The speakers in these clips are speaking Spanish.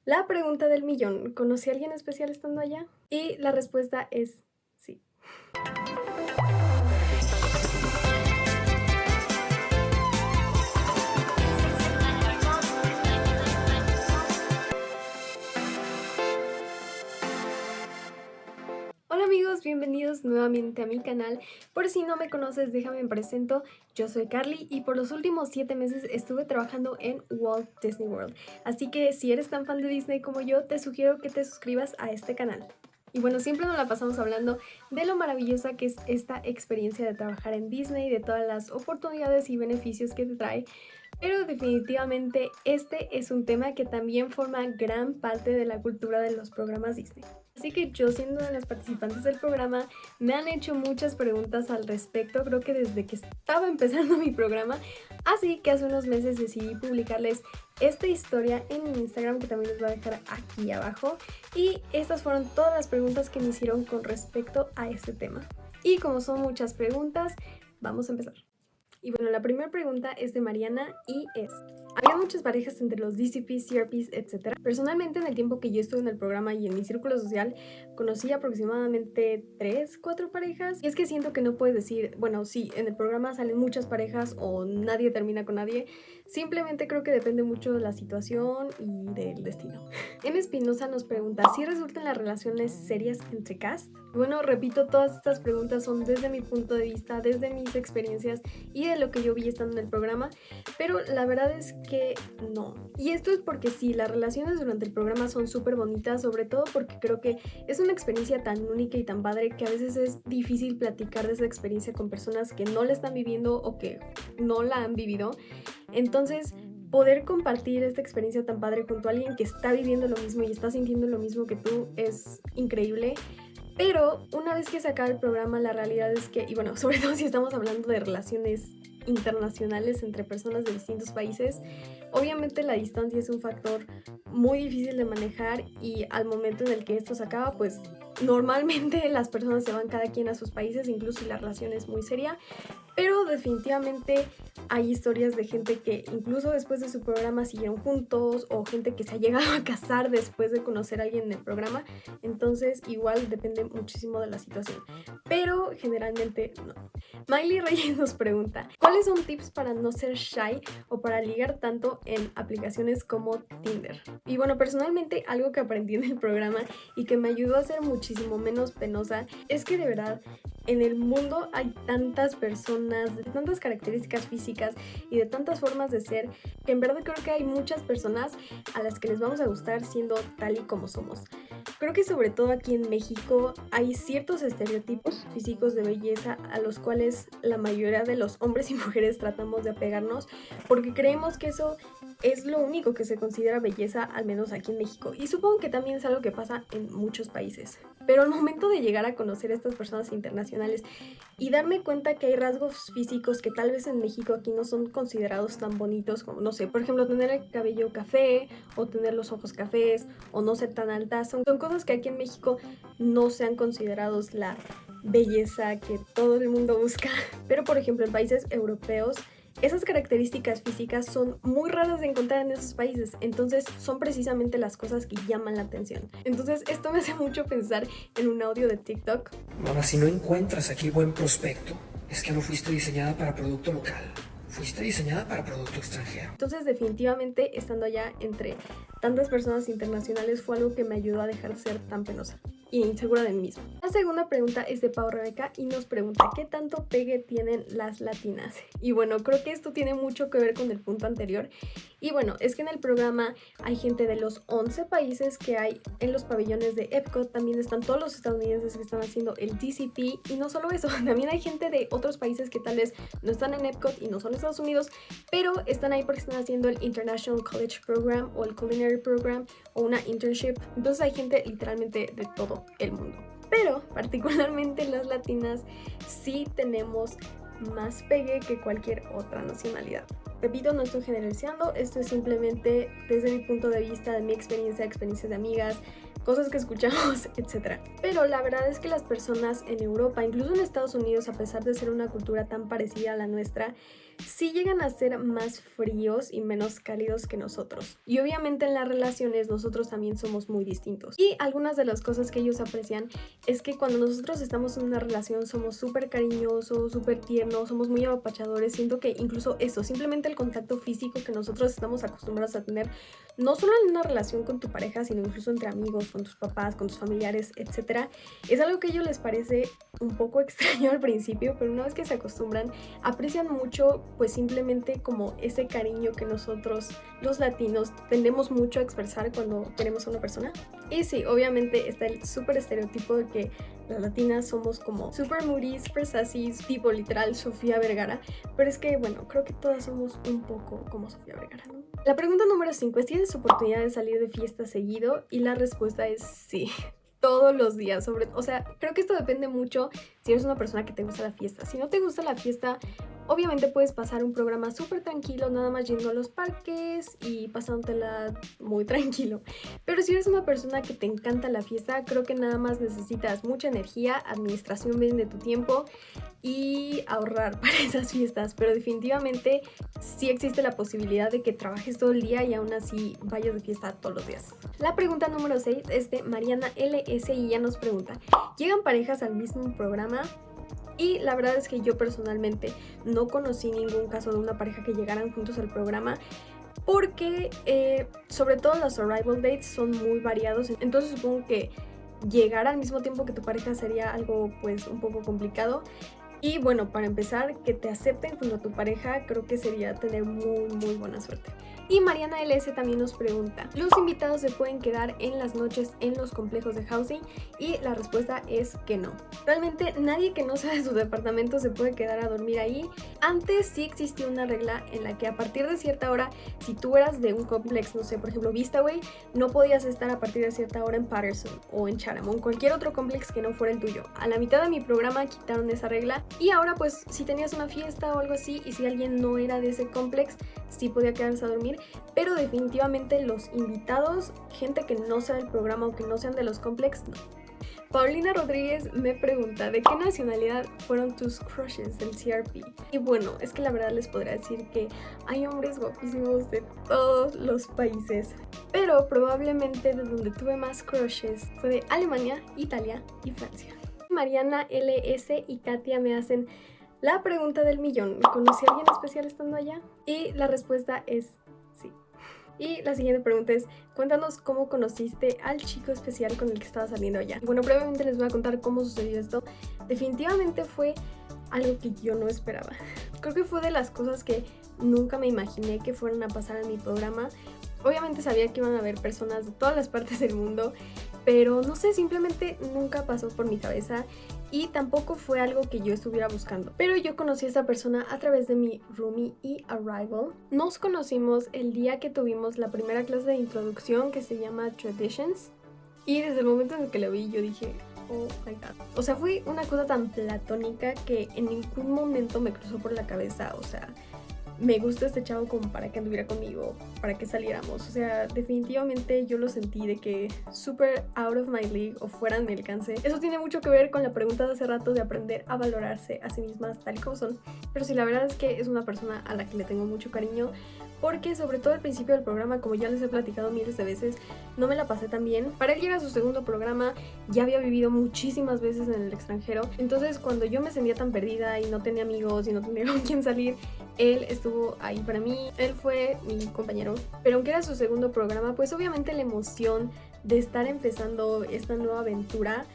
La pregunta del millón, ¿conocí a alguien especial estando allá? Y la respuesta es sí. Hola amigos, bienvenidos nuevamente a mi canal. Por si no me conoces, déjame me presento. Yo soy Carly y por los últimos 7 meses estuve trabajando en Walt Disney World. Así que si eres tan fan de Disney como yo, te sugiero que te suscribas a este canal. Y bueno, siempre nos la pasamos hablando de lo maravillosa que es esta experiencia de trabajar en Disney, de todas las oportunidades y beneficios que te trae. Pero definitivamente este es un tema que también forma gran parte de la cultura de los programas Disney. Así que yo, siendo una de las participantes del programa, me han hecho muchas preguntas al respecto, creo que desde que estaba empezando mi programa, así que hace unos meses decidí publicarles esta historia en mi Instagram, que también les voy a dejar aquí abajo, y estas fueron todas las preguntas que me hicieron con respecto a este tema. Y como son muchas preguntas, vamos a empezar. Y bueno, la primera pregunta es de Mariana y es: ¿había muchas parejas entre los DCPs, CRPs, etcétera? Personalmente, en el tiempo que yo estuve en el programa y en mi círculo social, conocí aproximadamente 3, 4 parejas. Y es que siento que no puedes decir, bueno, sí, en el programa salen muchas parejas o nadie termina con nadie. Simplemente creo que depende mucho de la situación y del destino. M. Espinosa nos pregunta: ¿si resultan las relaciones serias entre cast? Bueno, repito, todas estas preguntas son desde mi punto de vista, desde mis experiencias y de lo que yo vi estando en el programa, pero la verdad es que no. Y esto es porque sí, las relaciones durante el programa son súper bonitas, sobre todo porque creo que es una experiencia tan única y tan padre que a veces es difícil platicar de esa experiencia con personas que no la están viviendo o que no la han vivido. Entonces, poder compartir esta experiencia tan padre junto a alguien que está viviendo lo mismo y está sintiendo lo mismo que tú es increíble. Pero una vez que se acaba el programa, la realidad es que, y bueno, sobre todo si estamos hablando de relaciones internacionales entre personas de distintos países, obviamente la distancia es un factor muy difícil de manejar, y al momento en el que esto se acaba, pues normalmente las personas se van cada quien a sus países, incluso si la relación es muy seria. Pero definitivamente hay historias de gente que incluso después de su programa siguieron juntos, o gente que se ha llegado a casar después de conocer a alguien en el programa. Entonces igual depende muchísimo de la situación, pero generalmente no. Miley Reyes nos pregunta: ¿cuáles son tips para no ser shy o para ligar tanto en aplicaciones como Tinder? Y bueno, personalmente algo que aprendí en el programa y que me ayudó a ser muchísimo menos penosa es que de verdad en el mundo hay tantas personas, de tantas características físicas y de tantas formas de ser, que en verdad creo que hay muchas personas a las que les vamos a gustar siendo tal y como somos. Creo que sobre todo aquí en México hay ciertos estereotipos físicos de belleza a los cuales la mayoría de los hombres y mujeres tratamos de apegarnos, porque creemos que eso es lo único que se considera belleza, al menos aquí en México. Y supongo que también es algo que pasa en muchos países. Pero al momento de llegar a conocer a estas personas internacionales y darme cuenta que hay rasgos físicos que tal vez en México aquí no son considerados tan bonitos, como, no sé, por ejemplo, tener el cabello café o tener los ojos cafés o no ser tan alta, son cosas que aquí en México no sean considerados la belleza que todo el mundo busca. Pero por ejemplo en países europeos esas características físicas son muy raras de encontrar en esos países, entonces son precisamente las cosas que llaman la atención. Entonces esto me hace mucho pensar en un audio de TikTok. Mamá, si no encuentras aquí buen prospecto, es que no fuiste diseñada para producto local. Fuiste diseñada para producto extranjero. Entonces definitivamente estando allá entre tantas personas internacionales fue algo que me ayudó a dejar de ser tan penosa y insegura de mí misma. La segunda pregunta es de Pau Rebeca y nos pregunta: ¿qué tanto pegue tienen las latinas? Y bueno, creo que esto tiene mucho que ver con el punto anterior. Y bueno, es que en el programa hay gente de los 11 países que hay en los pabellones de Epcot. También están todos los estadounidenses que están haciendo el DCP, y no solo eso, también hay gente de otros países que tal vez no están en Epcot y no son Estados Unidos, pero están ahí porque están haciendo el International College Program o el Culinary Program o una internship. Entonces hay gente literalmente de todo el mundo. Pero particularmente las latinas sí tenemos más pegue que cualquier otra nacionalidad. Repito, no estoy generalizando, esto es simplemente desde mi punto de vista, de mi experiencia, experiencias de amigas, cosas que escuchamos, etc. Pero la verdad es que las personas en Europa, incluso en Estados Unidos, a pesar de ser una cultura tan parecida a la nuestra, sí llegan a ser más fríos y menos cálidos que nosotros. Y obviamente en las relaciones nosotros también somos muy distintos. Y algunas de las cosas que ellos aprecian es que cuando nosotros estamos en una relación somos súper cariñosos, súper tiernos, somos muy apapachadores. Siento que incluso eso, simplemente el contacto físico que nosotros estamos acostumbrados a tener, no solo en una relación con tu pareja, sino incluso entre amigos, con tus papás, con tus familiares, etc. Es algo que a ellos les parece un poco extraño al principio, pero una vez que se acostumbran, aprecian mucho pues simplemente como ese cariño que nosotros los latinos tendemos mucho a expresar cuando queremos a una persona. Y sí, obviamente está el súper estereotipo de que las latinas somos como super moody, super sassy, tipo literal Sofía Vergara, pero es que bueno, creo que todas somos un poco como Sofía Vergara, ¿no? La pregunta número 5 es: ¿tienes oportunidad de salir de fiesta seguido? Y la respuesta es sí. Todos los días, o sea, creo que esto depende mucho si eres una persona que te gusta la fiesta. Si no te gusta la fiesta, obviamente puedes pasar un programa súper tranquilo, nada más yendo a los parques y pasándotela muy tranquilo. Pero si eres una persona que te encanta la fiesta, creo que nada más necesitas mucha energía, administración bien de tu tiempo y ahorrar para esas fiestas. Pero definitivamente sí existe la posibilidad de que trabajes todo el día y aún así vayas de fiesta todos los días. La pregunta número 6 es de Mariana LS y ya nos pregunta: ¿llegan parejas al mismo programa? Y la verdad es que yo personalmente no conocí ningún caso de una pareja que llegaran juntos al programa, porque sobre todo los arrival dates son muy variados, entonces supongo que llegar al mismo tiempo que tu pareja sería algo pues un poco complicado. Y bueno, para empezar, que te acepten junto a tu pareja creo que sería tener muy buena suerte. Y Mariana LS también nos pregunta: ¿los invitados se pueden quedar en las noches en los complejos de housing? Y la respuesta es que no. Realmente nadie que no sea de su departamento se puede quedar a dormir ahí. Antes sí existía una regla en la que a partir de cierta hora, si tú eras de un complex, no sé, por ejemplo Vistaway, no podías estar a partir de cierta hora en Patterson o en Chatham o en cualquier otro complex que no fuera el tuyo. A la mitad de mi programa quitaron esa regla y ahora pues si tenías una fiesta o algo así y si alguien no era de ese complex, sí podía quedarse a dormir. Pero definitivamente los invitados, gente que no sea del programa o que no sean de los complex, no. Paulina Rodríguez me pregunta: ¿de qué nacionalidad fueron tus crushes del CRP? Y bueno, es que la verdad les podría decir que hay hombres guapísimos de todos los países, pero probablemente de donde tuve más crushes fue de Alemania, Italia y Francia. Mariana LS y Katia me hacen la pregunta del millón: ¿conocí a alguien especial estando allá? Y la respuesta es sí. Y la siguiente pregunta es: cuéntanos cómo conociste al chico especial con el que estabas saliendo allá. Bueno, brevemente les voy a contar cómo sucedió esto. Definitivamente fue algo que yo no esperaba. Creo que fue de las cosas que nunca me imaginé que fueran a pasar en mi programa. Obviamente sabía que iban a haber personas de todas las partes del mundo, pero no sé, simplemente nunca pasó por mi cabeza y tampoco fue algo que yo estuviera buscando. Pero yo conocí a esta persona a través de mi roomie y arrival. Nos conocimos el día que tuvimos la primera clase de introducción que se llama Traditions, y desde el momento en el que lo vi yo dije: oh my god. O sea, fue una cosa tan platónica que en ningún momento me cruzó por la cabeza, o sea, me gusta este chavo como para que anduviera conmigo, para que saliéramos. O sea, definitivamente yo lo sentí de que super out of my league o fuera de mi alcance. Eso tiene mucho que ver con la pregunta de hace rato de aprender a valorarse a sí mismas tal y como son. Pero sí, la verdad es que es una persona a la que le tengo mucho cariño, porque sobre todo al principio del programa, como ya les he platicado miles de veces, no me la pasé tan bien. Para él ya era su segundo programa, ya había vivido muchísimas veces en el extranjero, entonces cuando yo me sentía tan perdida y no tenía amigos y no tenía con quién salir, él estuvo ahí para mí. Él fue mi compañero, pero aunque era su segundo programa, pues obviamente la emoción de estar empezando esta nueva aventura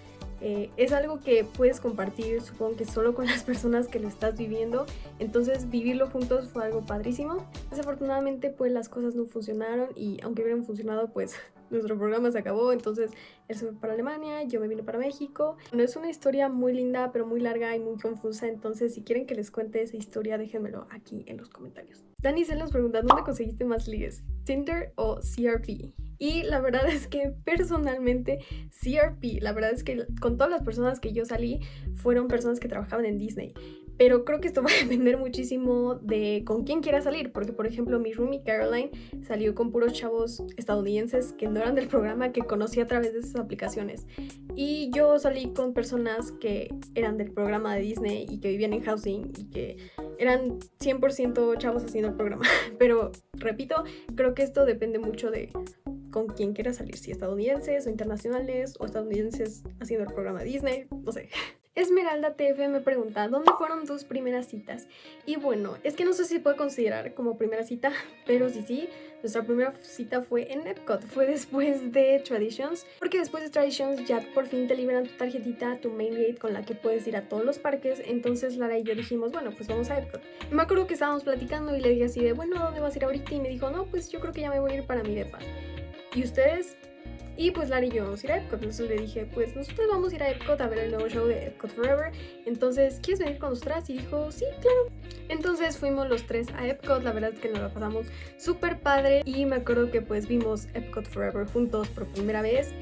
es algo que puedes compartir, supongo que solo con las personas que lo estás viviendo. Entonces vivirlo juntos fue algo padrísimo. Desafortunadamente pues las cosas no funcionaron, y aunque hubieran funcionado pues nuestro programa se acabó. Entonces él se fue para Alemania, yo me vine para México. Bueno, es una historia muy linda pero muy larga y muy confusa, entonces si quieren que les cuente esa historia déjenmelo aquí en los comentarios. Dani se nos pregunta: ¿dónde conseguiste más ligues? ¿Tinder o CRP? Y la verdad es que personalmente CRP. La verdad es que con todas las personas que yo salí fueron personas que trabajaban en Disney, Pero creo que esto va a depender muchísimo de con quién quiera salir, porque por ejemplo mi roomie Caroline salió con puros chavos estadounidenses que no eran del programa, que conocí a través de esas aplicaciones. Y yo salí con personas que eran del programa de Disney y que vivían en housing y que eran 100% chavos haciendo el programa. Pero repito, creo que esto depende mucho de con quién quiera salir, si estadounidenses o internacionales o estadounidenses haciendo el programa de Disney, no sé. Esmeralda TF me pregunta, ¿dónde fueron tus primeras citas? Y bueno, es que no sé si puede considerar como primera cita, pero sí, nuestra primera cita fue en Epcot, fue después de Traditions, porque después de Traditions ya por fin te liberan tu tarjetita, tu main gate con la que puedes ir a todos los parques. Entonces Lara y yo dijimos, bueno, pues vamos a Epcot. Y me acuerdo que estábamos platicando y le dije así de, bueno, ¿a dónde vas a ir ahorita? Y me dijo, no, pues yo creo que ya me voy a ir para mi depa. ¿Y ustedes? Y pues Lara y yo vamos a ir a Epcot. Entonces le dije, pues nosotros vamos a ir a Epcot a ver el nuevo show de Epcot Forever. Entonces, ¿quieres venir con nosotras? Y dijo, sí, claro. Entonces fuimos los tres a Epcot. La verdad es que nos la pasamos súper padre. Y me acuerdo que pues vimos Epcot Forever juntos por primera vez.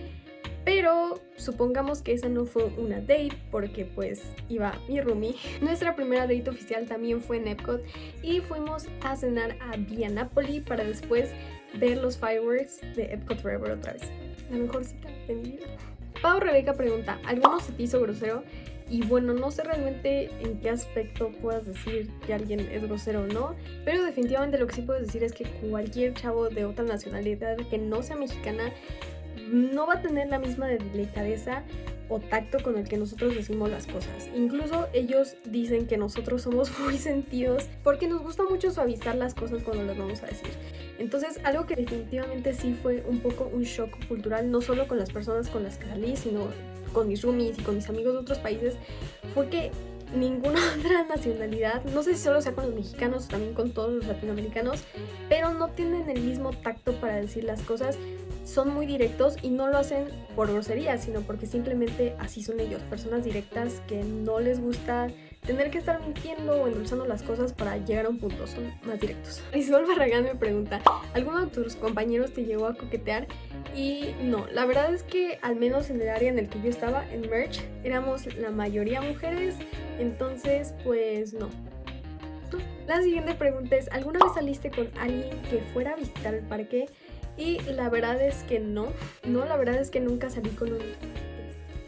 Pero supongamos que esa no fue una date porque pues iba mi roomie. Nuestra primera date oficial también fue en Epcot y fuimos a cenar a Via Napoli para después ver los fireworks de Epcot Forever otra vez. La mejor cita de mi vida. Pau Rebeca pregunta, ¿alguno se te hizo grosero? Y bueno, no sé realmente en qué aspecto puedas decir que alguien es grosero o no, pero definitivamente lo que sí puedes decir es que cualquier chavo de otra nacionalidad que no sea mexicana no va a tener la misma delicadeza o tacto con el que nosotros decimos las cosas. Incluso ellos dicen que nosotros somos muy sentidos porque nos gusta mucho suavizar las cosas cuando las vamos a decir. Entonces, algo que definitivamente sí fue un poco un shock cultural, no solo con las personas con las que salí, sino con mis roomies y con mis amigos de otros países, fue que ninguna otra nacionalidad, no sé si solo sea con los mexicanos o también con todos los latinoamericanos, pero no tienen el mismo tacto para decir las cosas. Son muy directos y no lo hacen por grosería, sino porque simplemente así son ellos, personas directas que no les gusta tener que estar mintiendo o endulzando las cosas para llegar a un punto, son más directos. Marisol Barragán me pregunta, ¿alguno de tus compañeros te llegó a coquetear? Y no, la verdad es que al menos en el área en el que yo estaba, en Merch, éramos la mayoría mujeres, entonces pues no. La siguiente pregunta es, ¿alguna vez saliste con alguien que fuera a visitar el parque? Y la verdad es que no, la verdad es que nunca salí con un...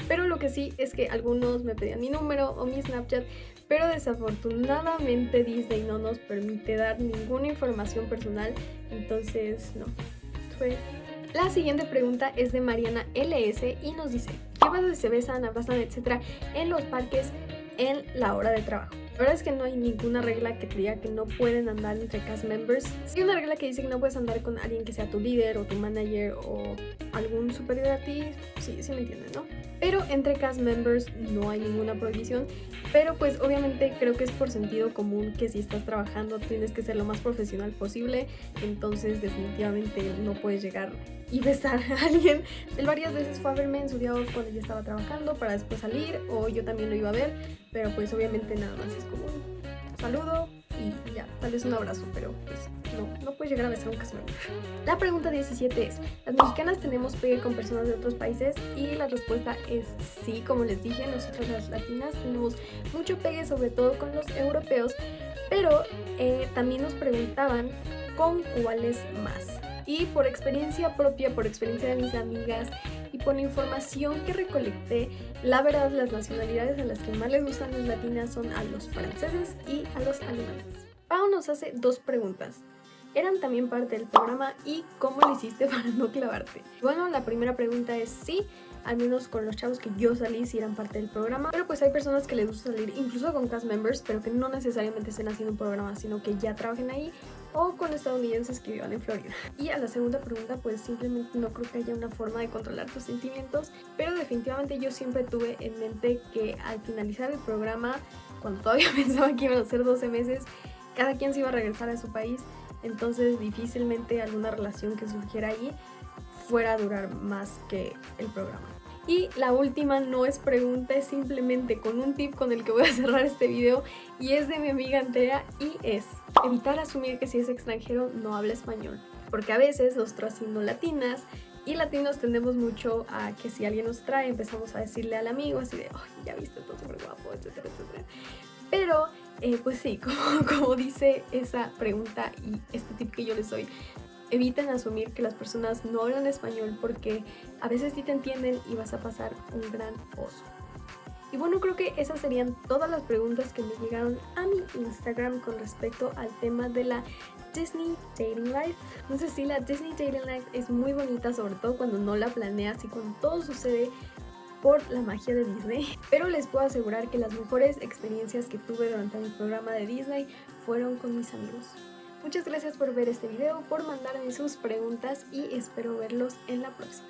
Pero lo que sí es que algunos me pedían mi número o mi Snapchat, pero desafortunadamente Disney no nos permite dar ninguna información personal, entonces no. La siguiente pregunta es de Mariana LS y nos dice, ¿qué pasa si se besan, abrazan, etcétera en los parques en la hora de trabajo? La verdad es que no hay ninguna regla que te diga que no pueden andar entre cast members. Sí hay una regla que dice que no puedes andar con alguien que sea tu líder o tu manager o algún superior a ti. Sí me entienden, ¿no? Pero entre cast members no hay ninguna prohibición. Pero pues obviamente creo que es por sentido común que si estás trabajando tienes que ser lo más profesional posible. Entonces definitivamente no puedes llegar y besar a alguien. Él varias veces fue a verme en su día off cuando yo estaba trabajando para después salir, o yo también lo iba a ver, pero pues obviamente nada más es como un saludo y ya, tal vez un abrazo, pero pues no puedes llegar a besar un cast member. La pregunta 17 es, ¿las mexicanas tenemos pegue con personas de otros países? Y la respuesta es sí, como les dije, nosotras las latinas tenemos mucho pegue, sobre todo con los europeos, pero también nos preguntaban con cuáles más. Y por experiencia propia, por experiencia de mis amigas y por la información que recolecté, la verdad las nacionalidades a las que más les gustan las latinas son a los franceses y a los alemanes. Pau nos hace dos preguntas. ¿Eran también parte del programa y cómo lo hiciste para no clavarte? Bueno, la primera pregunta es sí, al menos con los chavos que yo salí sí eran parte del programa, pero pues hay personas que les gusta salir incluso con cast members, pero que no necesariamente estén haciendo un programa, sino que ya trabajen ahí, o con estadounidenses que vivan en Florida. Y a la segunda pregunta, pues simplemente no creo que haya una forma de controlar tus sentimientos, pero definitivamente yo siempre tuve en mente que al finalizar el programa, cuando todavía pensaba que iban a ser 12 meses, cada quien se iba a regresar a su país, entonces difícilmente alguna relación que surgiera allí fuera a durar más que el programa. Y la última no es pregunta, es simplemente con un tip con el que voy a cerrar este video, y es de mi amiga Andrea, y es evitar asumir que si es extranjero no habla español, porque a veces nosotras siendo latinas y latinos tendemos mucho a que si alguien nos trae empezamos a decirle al amigo así de, oh, ya viste, todo súper guapo, etcétera, etcétera. Pero, pues sí, como dice esa pregunta y este tip que yo les doy, eviten asumir que las personas no hablan español porque a veces sí te entienden y vas a pasar un gran oso. Y bueno, creo que esas serían todas las preguntas que me llegaron a mi Instagram con respecto al tema de la Disney Dating Life. No sé si la Disney Dating Life es muy bonita, sobre todo cuando no la planeas y cuando todo sucede por la magia de Disney, pero les puedo asegurar que las mejores experiencias que tuve durante mi programa de Disney fueron con mis amigos. Muchas gracias por ver este video, por mandarme sus preguntas y espero verlos en la próxima.